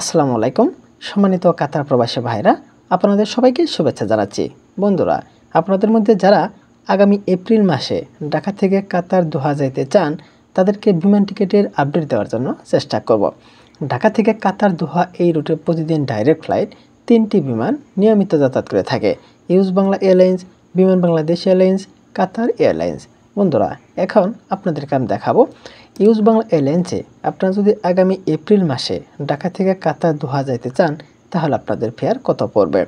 আসসালামু আলাইকুম সম্মানিত কাতার প্রবাসী ভাইরা, আপনাদের সবাইকে শুভেচ্ছা জানাচ্ছি। বন্ধুরা, আপনাদের মধ্যে যারা আগামী এপ্রিল মাসে ঢাকা থেকে কাতার দোহা যাইতে চান, তাদেরকে বিমান টিকিটের আপডেট দেওয়ার জন্য চেষ্টা করব। ঢাকা থেকে কাতার দোহা এই রুটে প্রতিদিন ডাইরেক্ট ফ্লাইট 3টি বিমান নিয়মিত যাতায়াত করে থাকে। ইউজ বাংলা এয়ারলাইন্স, বিমান বাংলাদেশ এয়ারলাইন্স, কাতার এয়ারলাইন্স। বন্ধুরা, এখন আপনাদেরকে আমি দেখাবো ইউজ বাংলা এয়ারলাইন্সে আপনারা যদি আগামী এপ্রিল মাসে ঢাকা থেকে কাতার দোহা যাইতে চান, তাহলে আপনাদের ফেয়ার কত পড়বে।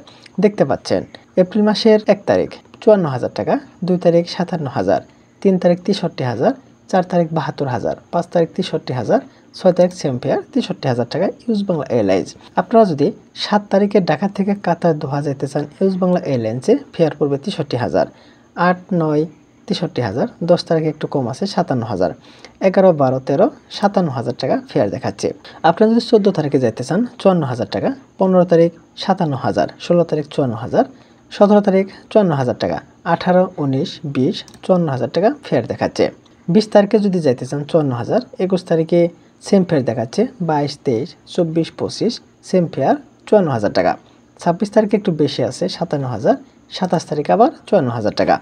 দেখতে পাচ্ছেন এপ্রিল মাসের 1 তারিখ 54,000 টাকা, 2 তারিখ 57,000, 3 তারিখ 63,000, 4 তারিখ 72,000, 5 তারিখ 63,000, 6 তারিখ সেম ফেয়ার 63,000 টাকা ইউজ বাংলা এয়ারলাইন্স। আপনারা যদি 7 তারিখে ঢাকা থেকে কাতার দোহা যাইতে চান, ইউজ বাংলা এয়ারলাইন্সে ফেয়ার পড়বে 63,000, 8, 9, 63,000, 10 তারিখে একটু কম আছে 57,000, 11, 12, 13, 57,000 টাকা ফেয়ার দেখাচ্ছে। আপনারা যদি 14 তারিখে যাইতে চান 54,000 টাকা, 15 তারিখ 57,000, 16 তারিখ 54,000, 17 তারিখ 54,000 টাকা, 18, 19, 20, 54,000 টাকা ফেয়ার দেখাচ্ছে। 20 তারিখে যদি যাইতে চান 54,000, 21 তারিখে সেম ফেয়ার দেখাচ্ছে, 22, 23, 24, 25 সেম ফেয়ার 54,000 টাকা। 26 তারিখে একটু বেশি আছে 57,000, 27 তারিখে আবার 54,000 টাকা।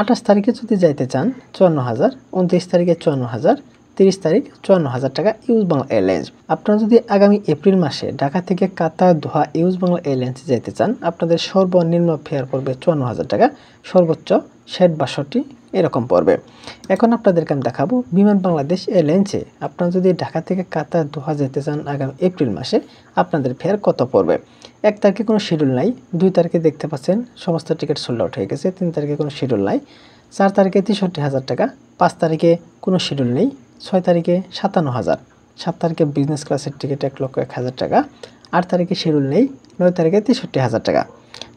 28 তারিখে যদি যাইতে চান 54,000, 29 তারিখে 54,000, 30 তারিখ 54,000 টাকা ইউজ বাংলা এয়ারলাইন্স। আপনারা যদি আগামী এপ্রিল মাসে ঢাকা থেকে কাতার দোহা ইউজ বাংলা এয়ারলাইন্সে যেতে চান, আপনাদের সর্বনিম্ন ফেয়ার পড়বে 54,000 টাকা, সর্বোচ্চ 60-62 এরকম পড়বে। এখন আপনাদেরকে আমি দেখাবো বিমান বাংলাদেশ এয়ারলাইন্সে আপনারা যদি ঢাকা থেকে কাতার দোহা যেতে চান আগামী এপ্রিল মাসে, আপনাদের ফেয়ার কত পড়বে। 1 তারিখে কোনো শিডিউল নাই, 2 তারিখে দেখতে পাচ্ছেন সমস্ত টিকিট সোল্ড আউট হয়ে গেছে, 3 তারিখে কোনো শিডিউল নাই, 4 তারিখে 63,000 টাকা, 5 তারিখে কোনো শিডিউল নেই, 6 তারিখে 57,000, 7 তারিখে বিজনেস ক্লাসের টিকিট 1,01,000 টাকা, 8 তারিখে শিডিউল নেই, 9 তারিখে 63,000 টাকা,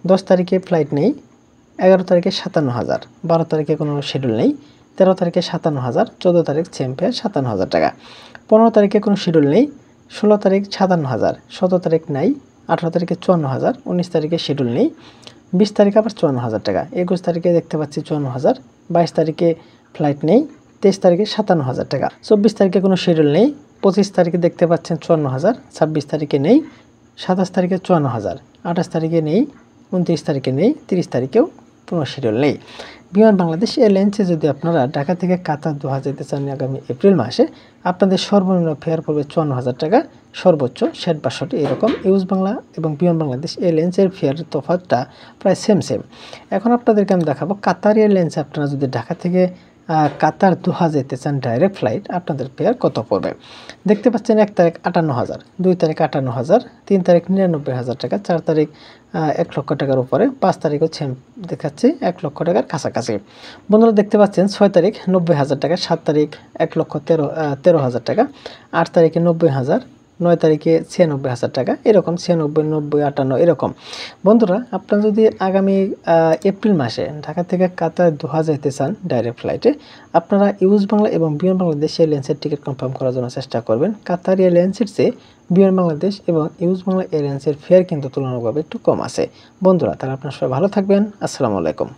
10 তারিখে ফ্লাইট নেই, 11 তারিখে 57,000, 12 তারিখে কোনো শিডিউল নেই, 13 তারিখে 57,000, 14 তারিখ সেম ফেয়ার 57,000 টাকা, 15 তারিখে কোনো শিডিউল নেই, 16 তারিখ 57,000, 17 তারিখ নাই, 18 তারিখে 54,000, 19 তারিখে শিডিউল নেই, 20 তারিখে আবার 54,000 টাকা, 21 তারিখে দেখতে পাচ্ছি 54,000, 22 তারিখে ফ্লাইট নেই, 23 তারিখে 57,000 টাকা, 24 তারিখে কোনো শিডিউল নেই, 25 তারিখে দেখতে পাচ্ছেন 54,000, 26 তারিখে নেই, 27 তারিখে 54,000, 28 তারিখে নেই, 29 তারিখে নেই, 30 তারিখেও কোনো শিডিউল নেই। বিমান বাংলাদেশ এয়ারলাইন্সে যদি আপনারা ঢাকা থেকে কাতার দোহা যেতে চান আগামী এপ্রিল মাসে, আপনাদের সর্বনিম্ন ফেয়ার পড়বে 54,000 টাকা, সর্বোচ্চ 60-62 এরকম। ইউজ বাংলা এবং বিমান বাংলাদেশ এয়ারলাইন্সের ফেয়ারের তফাৎটা প্রায় সেম। এখন আপনাদেরকে আমি দেখাবো কাতার এয়ারলাইন্সে আপনারা যদি ঢাকা থেকে কাতার দোহা যেতে চান ডাইরেক্ট ফ্লাইট, আপনাদের ফেয়ার কত পড়বে। দেখতে পাচ্ছেন 1 তারিখ 58,000, 2 তারিখ 58,000, 3 তারিখ 99,000 টাকা, 4 তারিখ 1 লক্ষ টাকার উপরে, 5 তারিখও সেম দেখাচ্ছে 1 লক্ষ টাকার কাছাকাছি। বন্ধুরা দেখতে পাচ্ছেন 6 তারিখ 90,000 টাকা, 7 তারিখ 1,13,000 টাকা, 8 তারিখে 90,000, 9 তারিখে 96,000 টাকা, এরকম 96, 90, 58 এরকম। বন্ধুরা, আপনারা যদি আগামী এপ্রিল মাসে ঢাকা থেকে কাতার দোহা যেতে চান ডাইরেক্ট ফ্লাইটে, আপনারা ইউজ বাংলা এবং বিমান বাংলাদেশ এয়ারলাইন্সের টিকিট কনফার্ম করার জন্য চেষ্টা করবেন। কাতার এয়ারলাইন্সের চেয়ে বিমান বাংলাদেশ এবং ইউজ বাংলা এয়ারলাইন্সের ফেয়ার কিন্তু তুলনামূলকভাবে একটু কম আছে। বন্ধুরা, তাহলে আপনারা সবাই ভালো থাকবেন। আসসালামু আলাইকুম।